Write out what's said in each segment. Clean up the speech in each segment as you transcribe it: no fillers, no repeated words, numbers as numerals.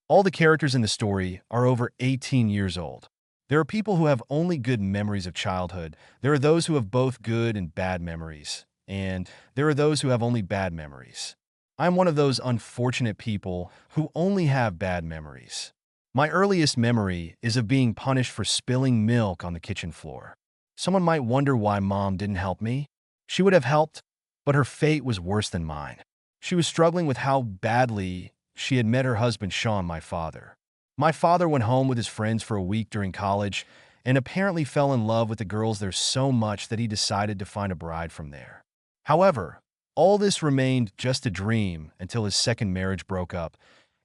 All the characters in the story are over 18 years old. There are people who have only good memories of childhood. There are those who have both good and bad memories. And there are those who have only bad memories. I'm one of those unfortunate people who only have bad memories. My earliest memory is of being punished for spilling milk on the kitchen floor. Someone might wonder why Mom didn't help me. She would have helped, but her fate was worse than mine. She was struggling with how badly she had met her husband Sean, my father. My father went home with his friends for a week during college and apparently fell in love with the girls there so much that he decided to find a bride from there. However, all this remained just a dream until his second marriage broke up,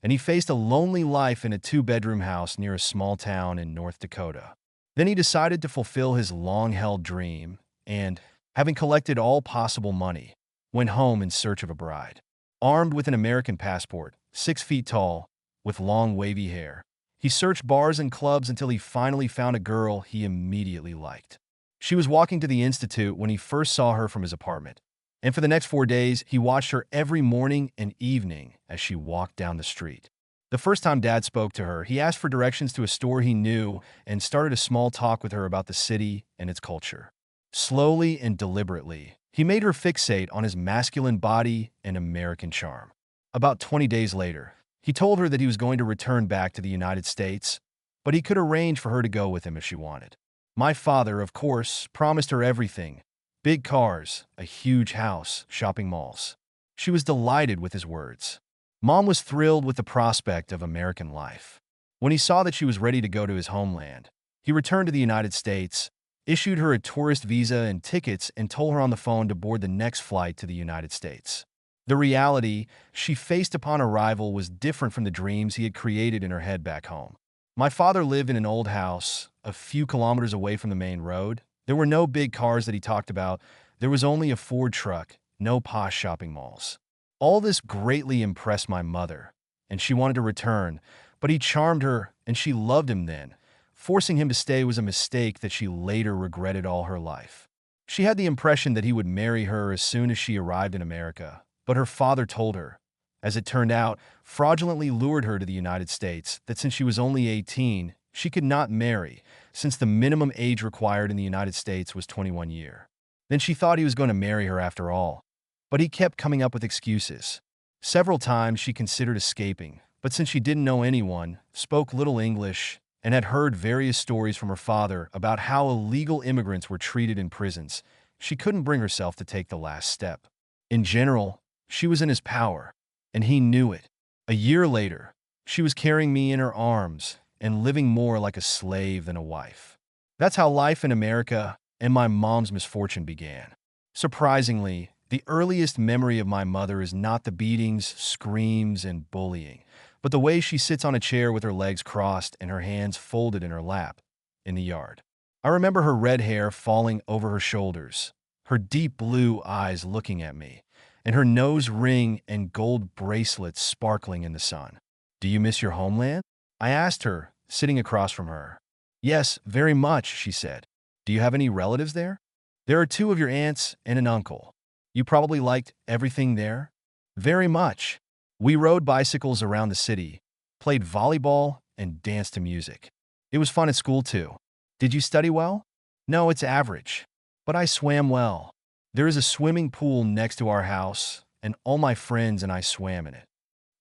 and he faced a lonely life in a two-bedroom house near a small town in North Dakota. Then he decided to fulfill his long-held dream and, having collected all possible money, went home in search of a bride. Armed with an American passport, 6 feet tall, with long wavy hair, he searched bars and clubs until he finally found a girl he immediately liked. She was walking to the institute when he first saw her from his apartment, and for the next 4 days, he watched her every morning and evening as she walked down the street. The first time Dad spoke to her, he asked for directions to a store he knew and started a small talk with her about the city and its culture. Slowly and deliberately, he made her fixate on his masculine body and American charm. About 20 days later, he told her that he was going to return back to the United States, but he could arrange for her to go with him if she wanted. My father, of course, promised her everything: big cars, a huge house, shopping malls. She was delighted with his words. Mom was thrilled with the prospect of American life. When he saw that she was ready to go to his homeland, he returned to the United States, issued her a tourist visa and tickets, and told her on the phone to board the next flight to the United States. The reality she faced upon arrival was different from the dreams he had created in her head back home. My father lived in an old house, a few kilometers away from the main road. There were no big cars that he talked about. There was only a Ford truck, no posh shopping malls. All this greatly impressed my mother, and she wanted to return, but he charmed her and she loved him then. Forcing him to stay was a mistake that she later regretted all her life. She had the impression that he would marry her as soon as she arrived in America, but her father told her, as it turned out, fraudulently lured her to the United States, that since she was only 18, she could not marry, since the minimum age required in the United States was 21 years. Then she thought he was going to marry her after all, but he kept coming up with excuses. Several times she considered escaping, but since she didn't know anyone, spoke little English, and had heard various stories from her father about how illegal immigrants were treated in prisons, she couldn't bring herself to take the last step. In general, she was in his power, and he knew it. A year later, she was carrying me in her arms and living more like a slave than a wife. That's how life in America and my mom's misfortune began. Surprisingly, the earliest memory of my mother is not the beatings, screams, and bullying, but the way she sits on a chair with her legs crossed and her hands folded in her lap in the yard. I remember her red hair falling over her shoulders, her deep blue eyes looking at me, and her nose ring and gold bracelets sparkling in the sun. "Do you miss your homeland?" I asked her, sitting across from her. "Yes, very much," she said. "Do you have any relatives there?" "There are two of your aunts and an uncle." "You probably liked everything there?" "Very much. We rode bicycles around the city, played volleyball, and danced to music. It was fun at school too." "Did you study well?" "No, it's average. But I swam well. There is a swimming pool next to our house, and all my friends and I swam in it."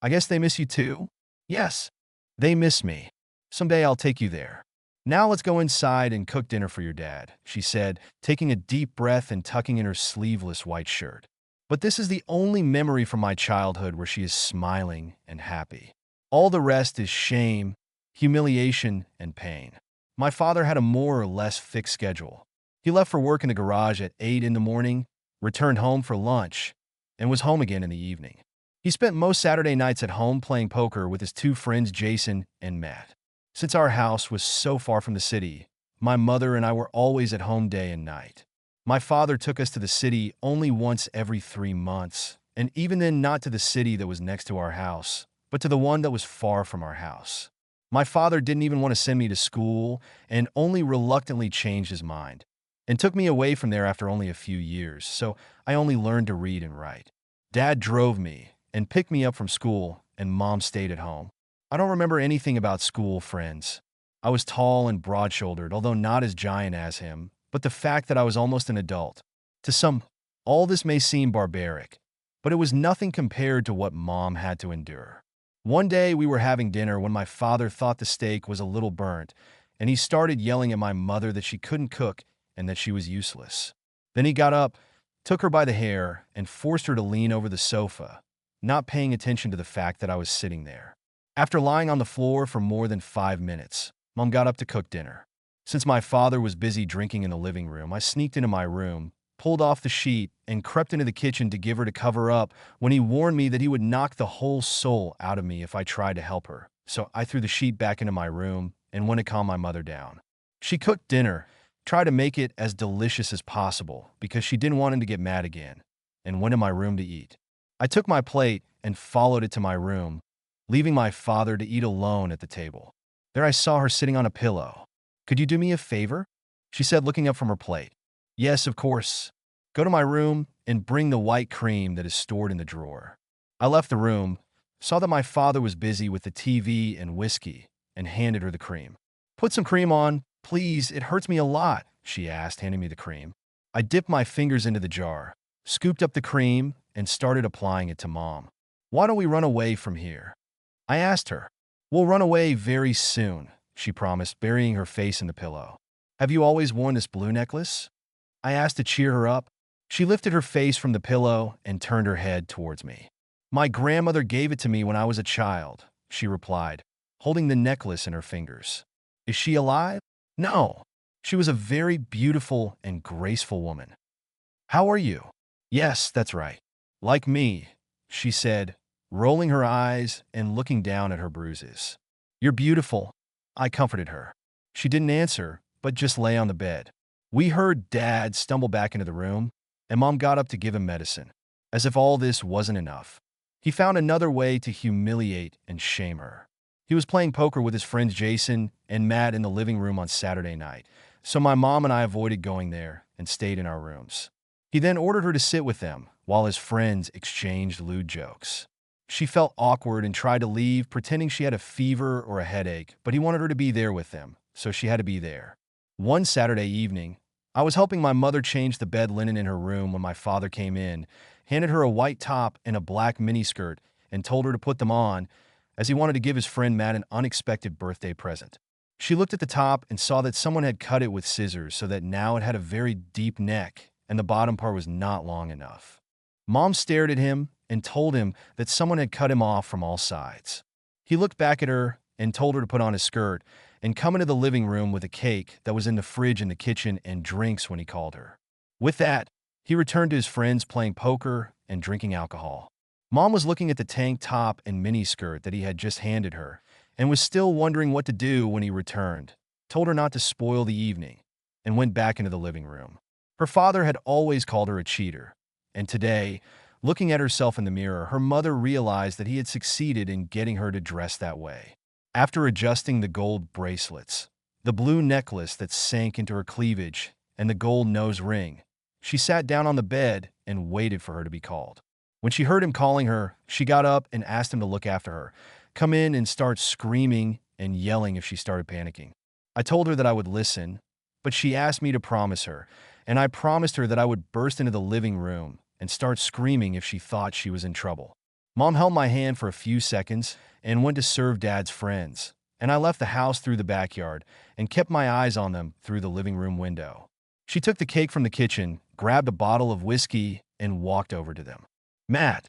"I guess they miss you too?" "Yes, they miss me. Someday I'll take you there." "Now let's go inside and cook dinner for your dad," she said, taking a deep breath and tucking in her sleeveless white shirt. But this is the only memory from my childhood where she is smiling and happy. All the rest is shame, humiliation, and pain. My father had a more or less fixed schedule. He left for work in the garage at 8 in the morning, returned home for lunch, and was home again in the evening. He spent most Saturday nights at home playing poker with his two friends Jason and Matt. Since our house was so far from the city, my mother and I were always at home day and night. My father took us to the city only once every 3 months, and even then not to the city that was next to our house, but to the one that was far from our house. My father didn't even want to send me to school and only reluctantly changed his mind, and took me away from there after only a few years, so I only learned to read and write. Dad drove me and picked me up from school, and Mom stayed at home. I don't remember anything about school friends. I was tall and broad-shouldered, although not as giant as him, but the fact that I was almost an adult. To some, all this may seem barbaric, but it was nothing compared to what Mom had to endure. One day we were having dinner when my father thought the steak was a little burnt, and he started yelling at my mother that she couldn't cook and that she was useless. Then he got up, took her by the hair, and forced her to lean over the sofa, not paying attention to the fact that I was sitting there. After lying on the floor for more than 5 minutes, Mom got up to cook dinner. Since my father was busy drinking in the living room, I sneaked into my room, pulled off the sheet, and crept into the kitchen to give her to cover up when he warned me that he would knock the whole soul out of me if I tried to help her. So I threw the sheet back into my room and went to calm my mother down. She cooked dinner, tried to make it as delicious as possible because she didn't want him to get mad again, and went in my room to eat. I took my plate and followed it to my room, leaving my father to eat alone at the table. There I saw her sitting on a pillow. "Could you do me a favor?" she said, looking up from her plate. "Yes, of course. Go to my room and bring the white cream that is stored in the drawer." I left the room, saw that my father was busy with the TV and whiskey, and handed her the cream. "Put some cream on, please. It hurts me a lot," she asked, handing me the cream. I dipped my fingers into the jar, scooped up the cream, and started applying it to Mom. "Why don't we run away from here?" I asked her. "We'll run away very soon," she promised, burying her face in the pillow. "Have you always worn this blue necklace?" I asked to cheer her up. She lifted her face from the pillow and turned her head towards me. "My grandmother gave it to me when I was a child," she replied, holding the necklace in her fingers. "Is she alive?" "No. She was a very beautiful and graceful woman." "How are you?" "Yes, that's right. Like me," she said, rolling her eyes and looking down at her bruises. "You're beautiful," I comforted her. She didn't answer, but just lay on the bed. We heard Dad stumble back into the room, and Mom got up to give him medicine. As if all this wasn't enough, he found another way to humiliate and shame her. He was playing poker with his friends Jason and Matt in the living room on Saturday night, so my mom and I avoided going there and stayed in our rooms. He then ordered her to sit with them while his friends exchanged lewd jokes. She felt awkward and tried to leave, pretending she had a fever or a headache, but he wanted her to be there with them, so she had to be there. One Saturday evening, I was helping my mother change the bed linen in her room when my father came in, handed her a white top and a black miniskirt, and told her to put them on, as he wanted to give his friend Matt an unexpected birthday present. She looked at the top and saw that someone had cut it with scissors so that now it had a very deep neck and the bottom part was not long enough. Mom stared at him and told him that someone had cut him off from all sides. He looked back at her and told her to put on his skirt and come into the living room with a cake that was in the fridge in the kitchen and drinks when he called her. With that, he returned to his friends playing poker and drinking alcohol. Mom was looking at the tank top and miniskirt that he had just handed her and was still wondering what to do when he returned, told her not to spoil the evening, and went back into the living room. Her father had always called her a cheater, and today, looking at herself in the mirror, her mother realized that he had succeeded in getting her to dress that way. After adjusting the gold bracelets, the blue necklace that sank into her cleavage, and the gold nose ring, she sat down on the bed and waited for her to be called. When she heard him calling her, she got up and asked him to look after her, come in and start screaming and yelling if she started panicking. I told her that I would listen, but she asked me to promise her, and I promised her that I would burst into the living room and start screaming if she thought she was in trouble. Mom held my hand for a few seconds and went to serve Dad's friends, and I left the house through the backyard and kept my eyes on them through the living room window. She took the cake from the kitchen, grabbed a bottle of whiskey, and walked over to them. "Matt,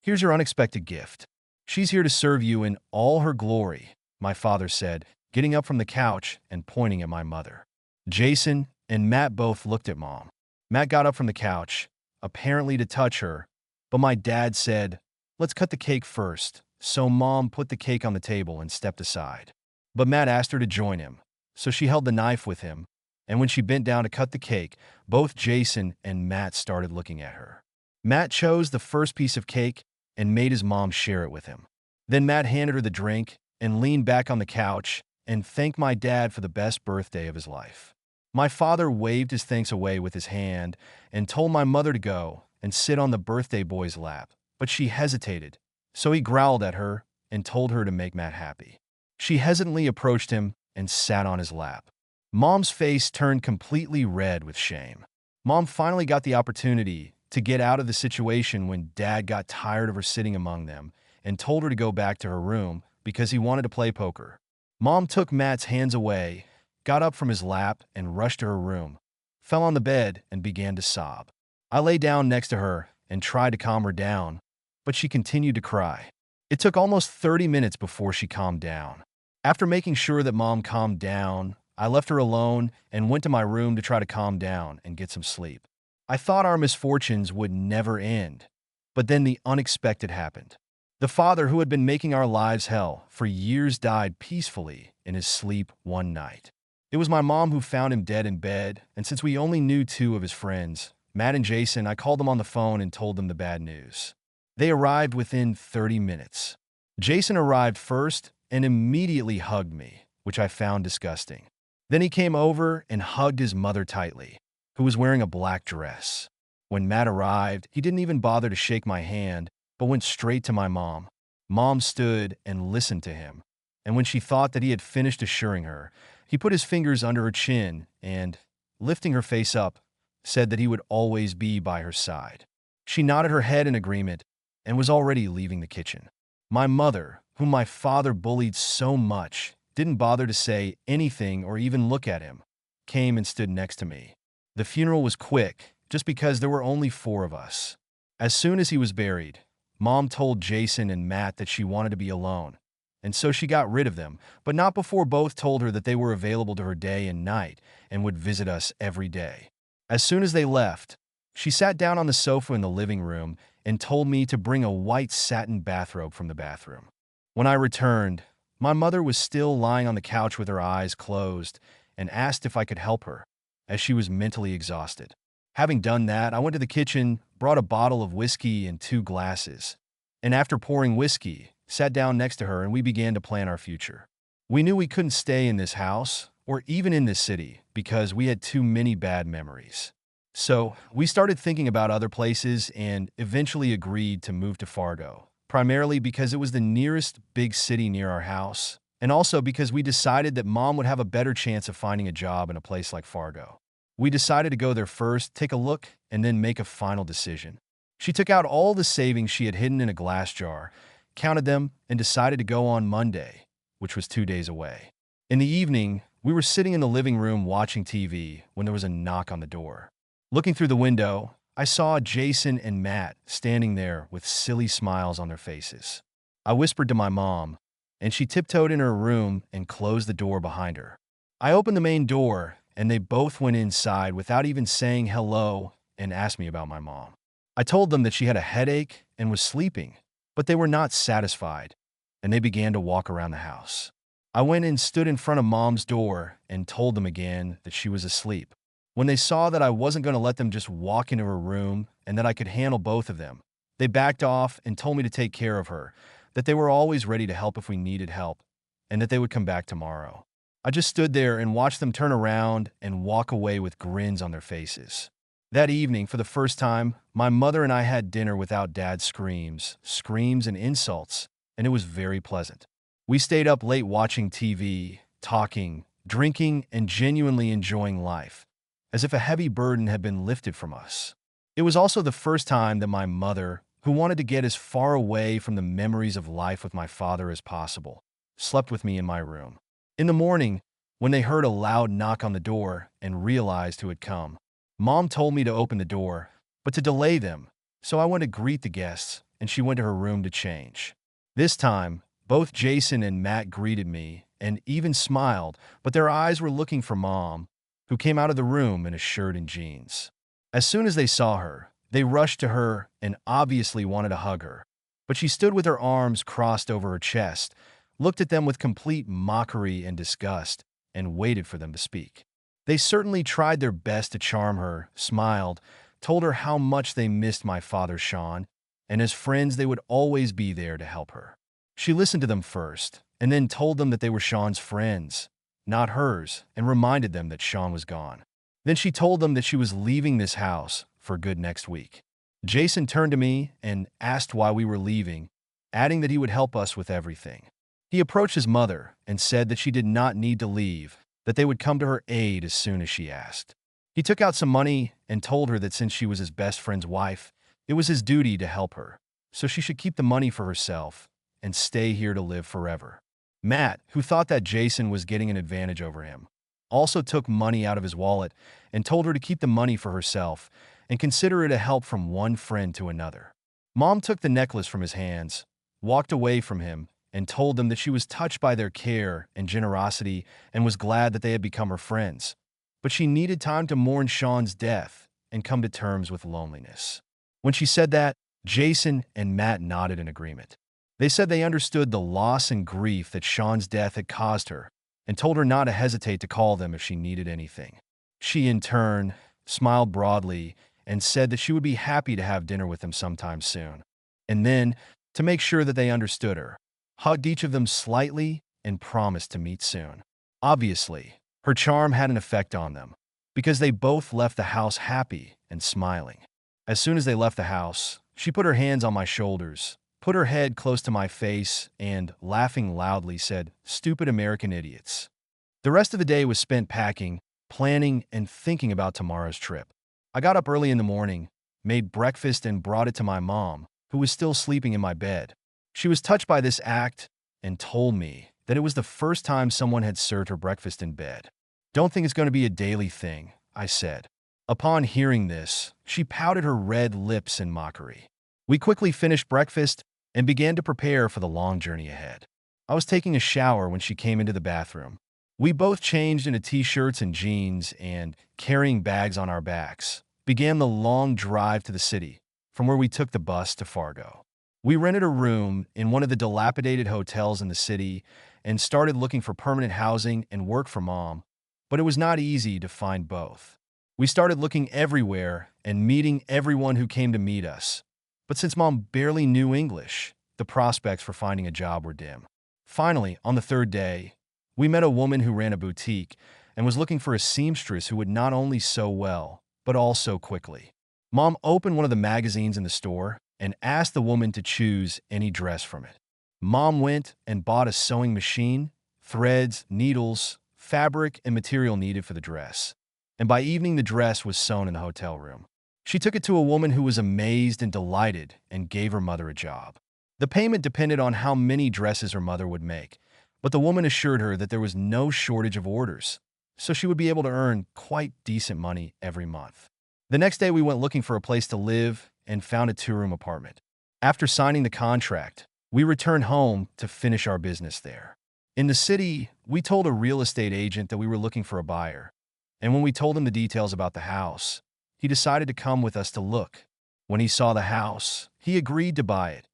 here's your unexpected gift. She's here to serve you in all her glory," my father said, getting up from the couch and pointing at my mother. Jason and Matt both looked at Mom. Matt got up from the couch, apparently to touch her, but my dad said, "Let's cut the cake first," so Mom put the cake on the table and stepped aside. But Matt asked her to join him, so she held the knife with him, and when she bent down to cut the cake, both Jason and Matt started looking at her. Matt chose the first piece of cake and made his mom share it with him. Then Matt handed her the drink and leaned back on the couch and thanked my dad for the best birthday of his life. My father waved his thanks away with his hand and told my mother to go and sit on the birthday boy's lap, but she hesitated, so he growled at her and told her to make Matt happy. She hesitantly approached him and sat on his lap. Mom's face turned completely red with shame. Mom finally got the opportunity to get out of the situation when Dad got tired of her sitting among them and told her to go back to her room because he wanted to play poker. Mom took Matt's hands away, got up from his lap and rushed to her room, fell on the bed and began to sob. I lay down next to her and tried to calm her down, but she continued to cry. It took almost 30 minutes before she calmed down. After making sure that Mom calmed down, I left her alone and went to my room to try to calm down and get some sleep. I thought our misfortunes would never end, but then the unexpected happened. The father who had been making our lives hell for years died peacefully in his sleep one night. It was my mom who found him dead in bed, and since we only knew two of his friends, Matt and Jason, I called them on the phone and told them the bad news. They arrived within 30 minutes. Jason arrived first and immediately hugged me, which I found disgusting. Then he came over and hugged his mother tightly, who was wearing a black dress. When Matt arrived, he didn't even bother to shake my hand, but went straight to my mom. Mom stood and listened to him, and when she thought that he had finished assuring her, he put his fingers under her chin and, lifting her face up, said that he would always be by her side. She nodded her head in agreement and was already leaving the kitchen. My mother, whom my father bullied so much, didn't bother to say anything or even look at him, came and stood next to me. The funeral was quick, just because there were only 4 of us. As soon as he was buried, Mom told Jason and Matt that she wanted to be alone, and so she got rid of them, but not before both told her that they were available to her day and night and would visit us every day. As soon as they left, she sat down on the sofa in the living room and told me to bring a white satin bathrobe from the bathroom. When I returned, my mother was still lying on the couch with her eyes closed and asked if I could help her, as she was mentally exhausted. Having done that, I went to the kitchen, brought a bottle of whiskey and 2 glasses, and after pouring whiskey, sat down next to her and we began to plan our future. We knew we couldn't stay in this house or even in this city because we had too many bad memories. So we started thinking about other places and eventually agreed to move to Fargo, primarily because it was the nearest big city near our house, and also because we decided that Mom would have a better chance of finding a job in a place like Fargo. We decided to go there first, take a look, and then make a final decision. She took out all the savings she had hidden in a glass jar, counted them, and decided to go on Monday, which was 2 days away. In the evening, we were sitting in the living room watching TV when there was a knock on the door. Looking through the window, I saw Jason and Matt standing there with silly smiles on their faces. I whispered to my mom, and she tiptoed in her room and closed the door behind her. I opened the main door, and they both went inside without even saying hello and asked me about my mom. I told them that she had a headache and was sleeping, but they were not satisfied, and they began to walk around the house. I went and stood in front of Mom's door and told them again that she was asleep. When they saw that I wasn't going to let them just walk into her room and that I could handle both of them, they backed off and told me to take care of her, that they were always ready to help if we needed help, and that they would come back tomorrow. I just stood there and watched them turn around and walk away with grins on their faces. That evening, for the first time, my mother and I had dinner without Dad's screams, and insults, and it was very pleasant. We stayed up late watching TV, talking, drinking, and genuinely enjoying life, as if a heavy burden had been lifted from us. It was also the first time that my mother, who wanted to get as far away from the memories of life with my father as possible, slept with me in my room. In the morning, when they heard a loud knock on the door and realized who had come, Mom told me to open the door, but to delay them, so I went to greet the guests, and she went to her room to change. This time, both Jason and Matt greeted me and even smiled, but their eyes were looking for Mom, who came out of the room in a shirt and jeans. As soon as they saw her, they rushed to her and obviously wanted to hug her, but she stood with her arms crossed over her chest, looked at them with complete mockery and disgust, and waited for them to speak. They certainly tried their best to charm her, smiled, told her how much they missed my father Sean, and as friends they would always be there to help her. She listened to them first, and then told them that they were Sean's friends, not hers, and reminded them that Sean was gone. Then she told them that she was leaving this house for good next week. Jason turned to me and asked why we were leaving, adding that he would help us with everything. He approached his mother and said that she did not need to leave, that they would come to her aid as soon as she asked. He took out some money and told her that since she was his best friend's wife, it was his duty to help her, so she should keep the money for herself and stay here to live forever. Matt, who thought that Jason was getting an advantage over him, also took money out of his wallet and told her to keep the money for herself and consider it a help from one friend to another. Mom took the necklace from his hands, walked away from him, and told them that she was touched by their care and generosity and was glad that they had become her friends. But she needed time to mourn Sean's death and come to terms with loneliness. When she said that, Jason and Matt nodded in agreement. They said they understood the loss and grief that Sean's death had caused her and told her not to hesitate to call them if she needed anything. She, in turn, smiled broadly and said that she would be happy to have dinner with them sometime soon. And then, to make sure that they understood her, hugged each of them slightly and promised to meet soon. Obviously, her charm had an effect on them, because they both left the house happy and smiling. As soon as they left the house, she put her hands on my shoulders, put her head close to my face, and, laughing loudly, said, "Stupid American idiots." The rest of the day was spent packing, planning, and thinking about tomorrow's trip. I got up early in the morning, made breakfast, and brought it to my mom, who was still sleeping in my bed. She was touched by this act and told me that it was the first time someone had served her breakfast in bed. "Don't think it's going to be a daily thing," I said. Upon hearing this, she pouted her red lips in mockery. We quickly finished breakfast and began to prepare for the long journey ahead. I was taking a shower when she came into the bathroom. We both changed into t-shirts and jeans and, carrying bags on our backs, began the long drive to the city, from where we took the bus to Fargo. We rented a room in one of the dilapidated hotels in the city and started looking for permanent housing and work for Mom, but it was not easy to find both. We started looking everywhere and meeting everyone who came to meet us, but since Mom barely knew English, the prospects for finding a job were dim. Finally, on the third day, we met a woman who ran a boutique and was looking for a seamstress who would not only sew well, but also quickly. Mom opened one of the magazines in the store and asked the woman to choose any dress from it. Mom went and bought a sewing machine, threads, needles, fabric, and material needed for the dress. And by evening, the dress was sewn in the hotel room. She took it to a woman who was amazed and delighted and gave her mother a job. The payment depended on how many dresses her mother would make, but the woman assured her that there was no shortage of orders, so she would be able to earn quite decent money every month. The next day, we went looking for a place to live and found a two-room apartment. After signing the contract, we returned home to finish our business there. In the city, we told a real estate agent that we were looking for a buyer, and when we told him the details about the house, he decided to come with us to look. When he saw the house, he agreed to buy it,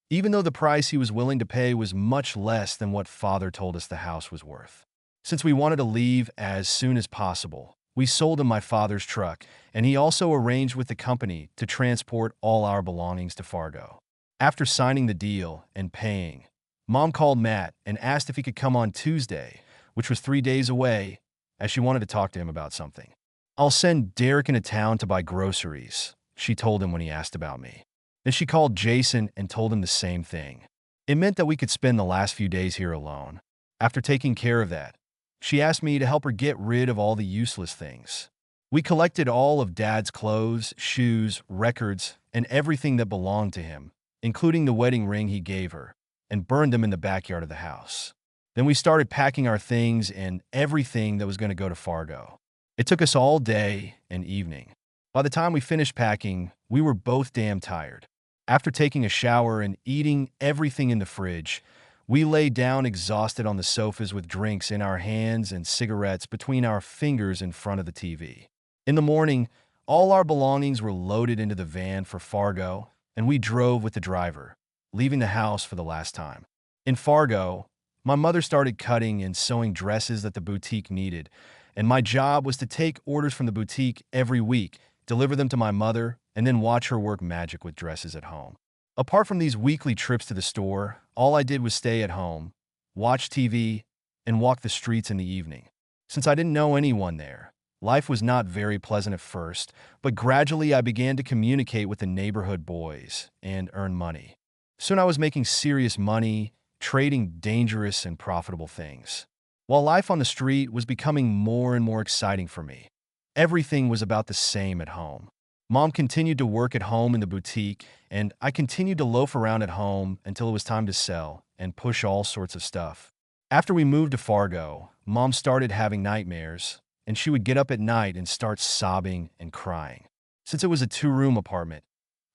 even though the price he was willing to pay was much less than what Father told us the house was worth. Since we wanted to leave as soon as possible, we sold him my father's truck, and he also arranged with the company to transport all our belongings to Fargo. After signing the deal and paying, Mom called Matt and asked if he could come on Tuesday, which was 3 days away, as she wanted to talk to him about something. "I'll send Derek into town to buy groceries," she told him when he asked about me. Then she called Jason and told him the same thing. It meant that we could spend the last few days here alone. After taking care of that, she asked me to help her get rid of all the useless things. We collected all of Dad's clothes, shoes, records, and everything that belonged to him, including the wedding ring he gave her, and burned them in the backyard of the house. Then we started packing our things and everything that was going to go to Fargo. It took us all day and evening. By the time we finished packing, we were both damn tired. After taking a shower and eating everything in the fridge, we lay down exhausted on the sofas with drinks in our hands and cigarettes between our fingers in front of the TV. In the morning, all our belongings were loaded into the van for Fargo, and we drove with the driver, leaving the house for the last time. In Fargo, my mother started cutting and sewing dresses that the boutique needed, and my job was to take orders from the boutique every week, deliver them to my mother, and then watch her work magic with dresses at home. Apart from these weekly trips to the store, all I did was stay at home, watch TV, and walk the streets in the evening. Since I didn't know anyone there, life was not very pleasant at first, but gradually I began to communicate with the neighborhood boys and earn money. Soon I was making serious money, trading dangerous and profitable things. While life on the street was becoming more and more exciting for me, everything was about the same at home. Mom continued to work at home in the boutique, and I continued to loaf around at home until it was time to sell and push all sorts of stuff. After we moved to Fargo, Mom started having nightmares, and she would get up at night and start sobbing and crying. Since it was a two-room apartment,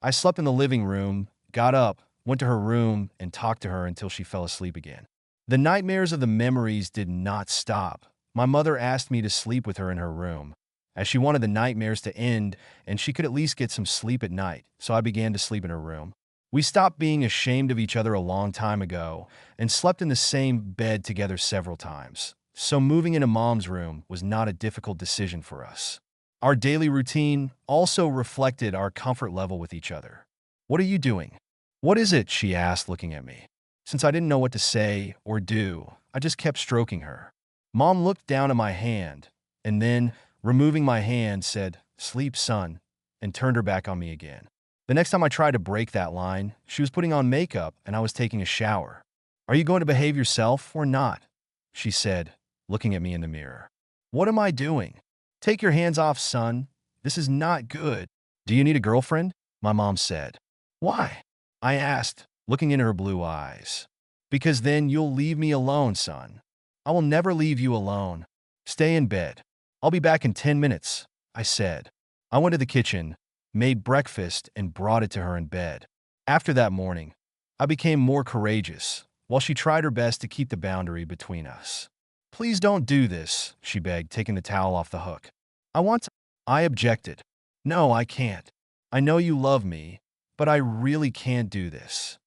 I slept in the living room, got up, went to her room, and talked to her until she fell asleep again. The nightmares of the memories did not stop. My mother asked me to sleep with her in her room, as she wanted the nightmares to end and she could at least get some sleep at night, so I began to sleep in her room. We stopped being ashamed of each other a long time ago and slept in the same bed together several times, so moving into Mom's room was not a difficult decision for us. Our daily routine also reflected our comfort level with each other. "What are you doing?" "What is it?" she asked, looking at me. Since I didn't know what to say or do, I just kept stroking her. Mom looked down at my hand and then, removing my hand, said, "Sleep, son," and turned her back on me again. The next time I tried to break that line, she was putting on makeup and I was taking a shower. "Are you going to behave yourself or not?" she said, looking at me in the mirror. "What am I doing?" "Take your hands off, son. This is not good." "Do you need a girlfriend?" my mom said. "Why?" I asked, looking into her blue eyes. "Because then you'll leave me alone, son." "I will never leave you alone. Stay in bed. I'll be back in 10 minutes, I said. I went to the kitchen, made breakfast, and brought it to her in bed. After that morning, I became more courageous, while she tried her best to keep the boundary between us. "Please don't do this," she begged, taking the towel off the hook. "I want to—" I objected. "No, I can't. I know you love me, but I really can't do this."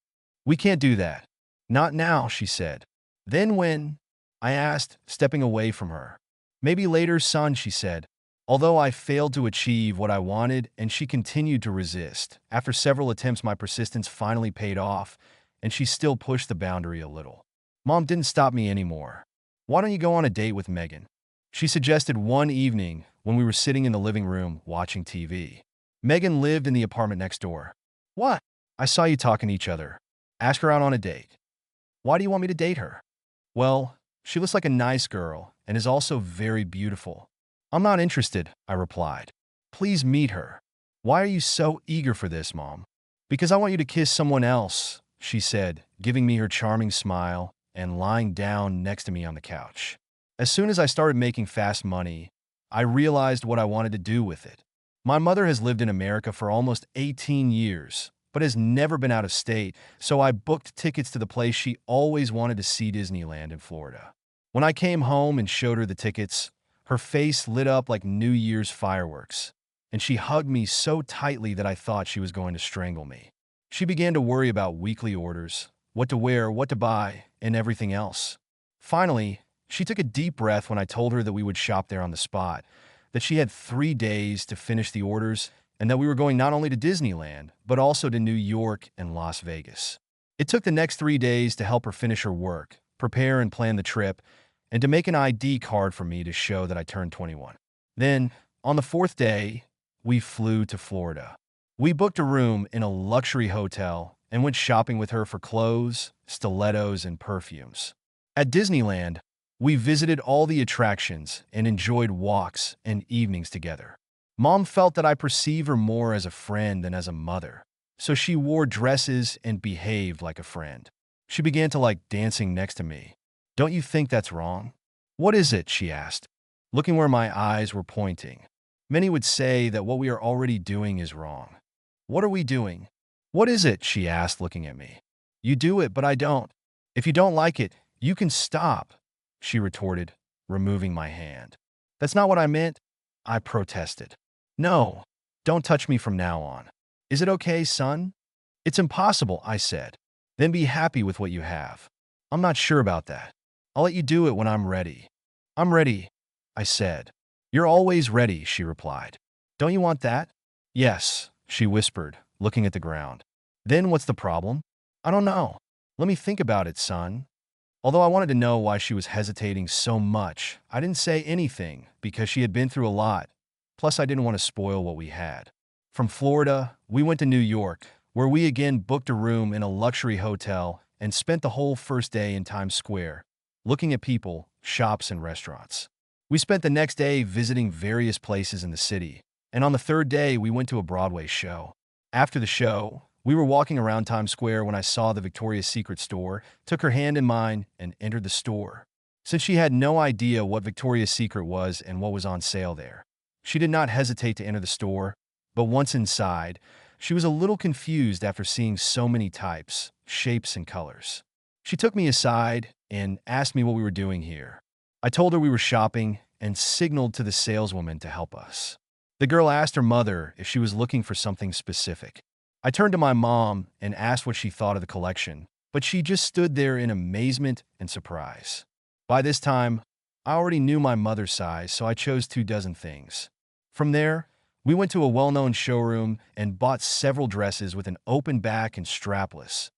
"We can't do that." "Not now," she said. "Then when?" I asked, stepping away from her. "Maybe later, son," she said. Although I failed to achieve what I wanted and she continued to resist, after several attempts my persistence finally paid off, and she still pushed the boundary a little. Mom didn't stop me anymore. "Why don't you go on a date with Megan?" she suggested one evening when we were sitting in the living room watching TV. Megan lived in the apartment next door. "What?" "I saw you talking to each other. Ask her out on a date." "Why do you want me to date her?" "Well, she looks like a nice girl and is also very beautiful." "I'm not interested," I replied. "Please meet her." "Why are you so eager for this, Mom?" "Because I want you to kiss someone else," she said, giving me her charming smile and lying down next to me on the couch. As soon as I started making fast money, I realized what I wanted to do with it. My mother has lived in America for almost 18 years, but has never been out of state, so I booked tickets to the place she always wanted to see, Disneyland in Florida. When I came home and showed her the tickets, her face lit up like New Year's fireworks, and she hugged me so tightly that I thought she was going to strangle me. She began to worry about weekly orders, what to wear, what to buy, and everything else. Finally, she took a deep breath when I told her that we would shop there on the spot, that she had 3 days to finish the orders, and that we were going not only to Disneyland, but also to New York and Las Vegas. It took the next 3 days to help her finish her work, prepare and plan the trip, and to make an ID card for me to show that I turned 21. Then, on the 4th day, we flew to Florida. We booked a room in a luxury hotel and went shopping with her for clothes, stilettos, and perfumes. At Disneyland, we visited all the attractions and enjoyed walks and evenings together. Mom felt that I perceived her more as a friend than as a mother, so she wore dresses and behaved like a friend. She began to like dancing next to me. "Don't you think that's wrong?" "What is it?" she asked, looking where my eyes were pointing. "Many would say that what we are already doing is wrong." "What are we doing?" "What is it?" she asked, looking at me. "You do it, but I don't. If you don't like it, you can stop," she retorted, removing my hand. "That's not what I meant," I protested. "No, don't touch me from now on. Is it okay, son?" "It's impossible," I said. "Then be happy with what you have." "I'm not sure about that. I'll let you do it when I'm ready." "I'm ready," I said. "You're always ready," she replied. "Don't you want that?" "Yes," she whispered, looking at the ground. "Then what's the problem?" "I don't know. Let me think about it, son." Although I wanted to know why she was hesitating so much, I didn't say anything because she had been through a lot. Plus, I didn't want to spoil what we had. From Florida, we went to New York, where we again booked a room in a luxury hotel and spent the whole first day in Times Square, looking at people, shops, and restaurants. We spent the next day visiting various places in the city, and on the third day, we went to a Broadway show. After the show, we were walking around Times Square when I saw the Victoria's Secret store, took her hand in mine, and entered the store. Since she had no idea what Victoria's Secret was and what was on sale there, she did not hesitate to enter the store, but once inside, she was a little confused after seeing so many types, shapes, and colors. She took me aside and asked me what we were doing here. I told her we were shopping and signaled to the saleswoman to help us. The girl asked her mother if she was looking for something specific. I turned to my mom and asked what she thought of the collection, but she just stood there in amazement and surprise. By this time, I already knew my mother's size, so I chose 24 things. From there, we went to a well-known showroom and bought several dresses with an open back and strapless,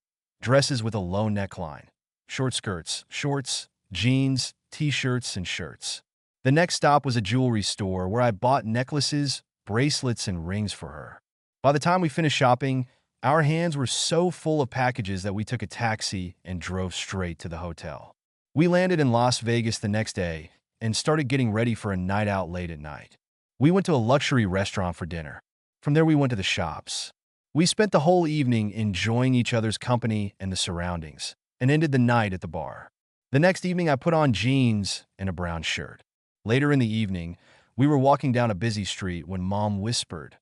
dresses with a low neckline, short skirts, shorts, jeans, t-shirts, and shirts. The next stop was a jewelry store where I bought necklaces, bracelets, and rings for her. By the time we finished shopping, our hands were so full of packages that we took a taxi and drove straight to the hotel. We landed in Las Vegas the next day and started getting ready for a night out late at night. We went to a luxury restaurant for dinner. From there, we went to the shops. We spent the whole evening enjoying each other's company and the surroundings, and ended the night at the bar. The next evening, I put on jeans and a brown shirt. Later in the evening, we were walking down a busy street when Mom whispered,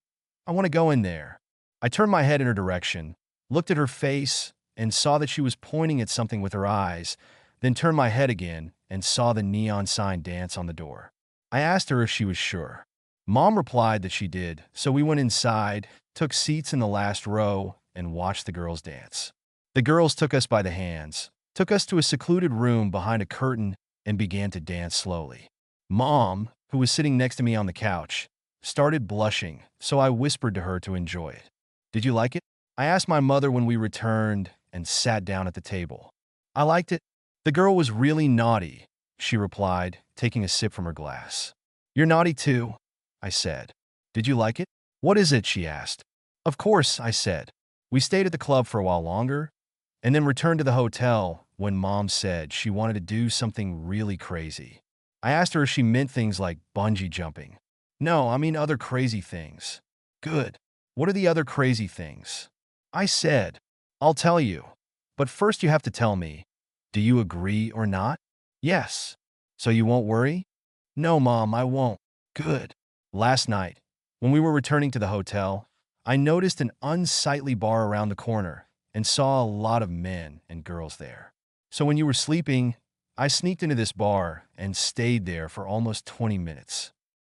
"I want to go in there." I turned my head in her direction, looked at her face, and saw that she was pointing at something with her eyes, then turned my head again and saw the neon sign dance on the door. I asked her if she was sure. Mom replied that she did, so we went inside, took seats in the last row, and watched the girls dance. The girls took us by the hands, took us to a secluded room behind a curtain, and began to dance slowly. Mom, who was sitting next to me on the couch, started blushing, so I whispered to her to enjoy it. "Did you like it?" I asked my mother when we returned and sat down at the table. "I liked it. The girl was really naughty," she replied, taking a sip from her glass. "You're naughty too," I said. "Did you like it?" "What is it?" she asked. "Of course," I said. We stayed at the club for a while longer, and then returned to the hotel when Mom said she wanted to do something really crazy. I asked her if she meant things like bungee jumping. "No, I mean other crazy things." "Good. What are the other crazy things?" I said, "I'll tell you. But first you have to tell me, do you agree or not?" "Yes." "So you won't worry?" "No, Mom, I won't." "Good." Last night, when we were returning to the hotel, I noticed an unsightly bar around the corner and saw a lot of men and girls there. So when you were sleeping, I sneaked into this bar and stayed there for almost 20 minutes.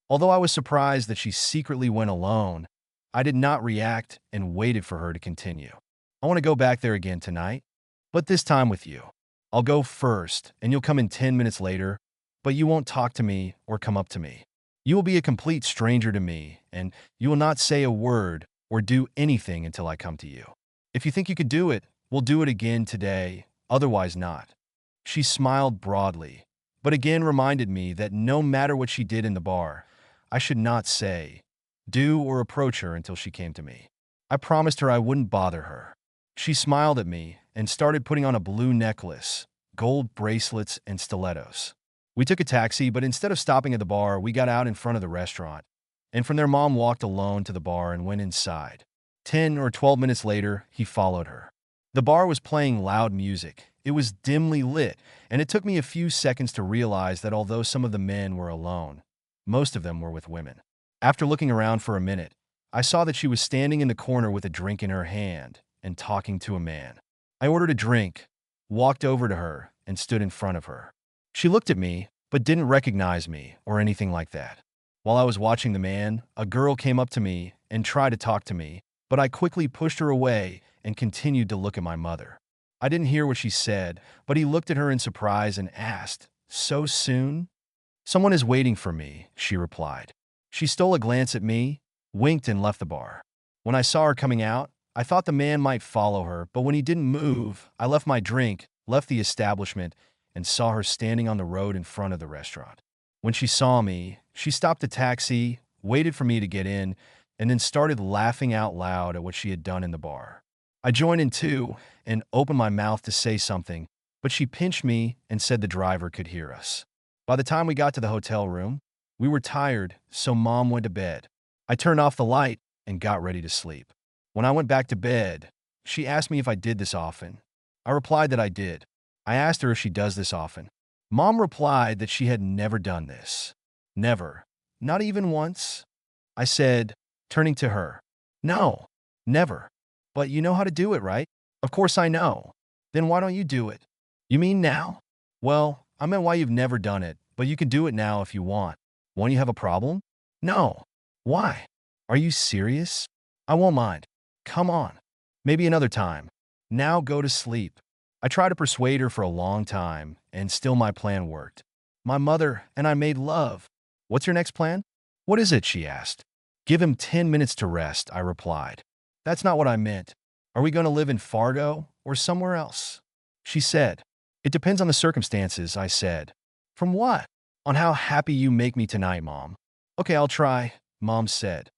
Although I was surprised that she secretly went alone, I did not react and waited for her to continue. "I want to go back there again tonight, but this time with you. I'll go first, and you'll come in 10 minutes later, but you won't talk to me or come up to me. You will be a complete stranger to me, and you will not say a word or do anything until I come to you. If you think you could do it, we'll do it again today, otherwise not." She smiled broadly, but again reminded me that no matter what she did in the bar, I should not say, do, or approach her until she came to me. I promised her I wouldn't bother her. She smiled at me and started putting on a blue necklace, gold bracelets, and stilettos. We took a taxi, but instead of stopping at the bar, we got out in front of the restaurant, and from there Mom walked alone to the bar and went inside. 10 or 12 minutes later, he followed her. The bar was playing loud music. It was dimly lit, and it took me a few seconds to realize that although some of the men were alone, most of them were with women. After looking around for a minute, I saw that she was standing in the corner with a drink in her hand and talking to a man. I ordered a drink, walked over to her, and stood in front of her. She looked at me, but didn't recognize me or anything like that. While I was watching the man, a girl came up to me and tried to talk to me, but I quickly pushed her away and continued to look at my mother. I didn't hear what she said, but he looked at her in surprise and asked, "So soon?" "Someone is waiting for me," she replied. She stole a glance at me, winked, and left the bar. When I saw her coming out, I thought the man might follow her, but when he didn't move, I left my drink, left the establishment, and saw her standing on the road in front of the restaurant. When she saw me, she stopped the taxi, waited for me to get in, and then started laughing out loud at what she had done in the bar. I joined in too and opened my mouth to say something, but she pinched me and said the driver could hear us. By the time we got to the hotel room, we were tired, so Mom went to bed. I turned off the light and got ready to sleep. When I went back to bed, she asked me if I did this often. I replied that I did. I asked her if she does this often. Mom replied that she had never done this. Never. Not even once. I said, turning to her, "No, never. But you know how to do it, right?" "Of course I know." "Then why don't you do it?" "You mean now?" "Well, I meant why you've never done it, but you can do it now if you want. Won't you have a problem?" "No." "Why?" "Are you serious?" "I won't mind." "Come on." "Maybe another time. Now go to sleep." I tried to persuade her for a long time, and still my plan worked. My mother and I made love. "What's your next plan?" "What is it?" she asked. "Give him 10 minutes to rest," I replied. "That's not what I meant. Are we going to live in Fargo or somewhere else?" She said. "It depends on the circumstances," I said. "From what?" "On how happy you make me tonight, Mom." "Okay, I'll try," Mom said.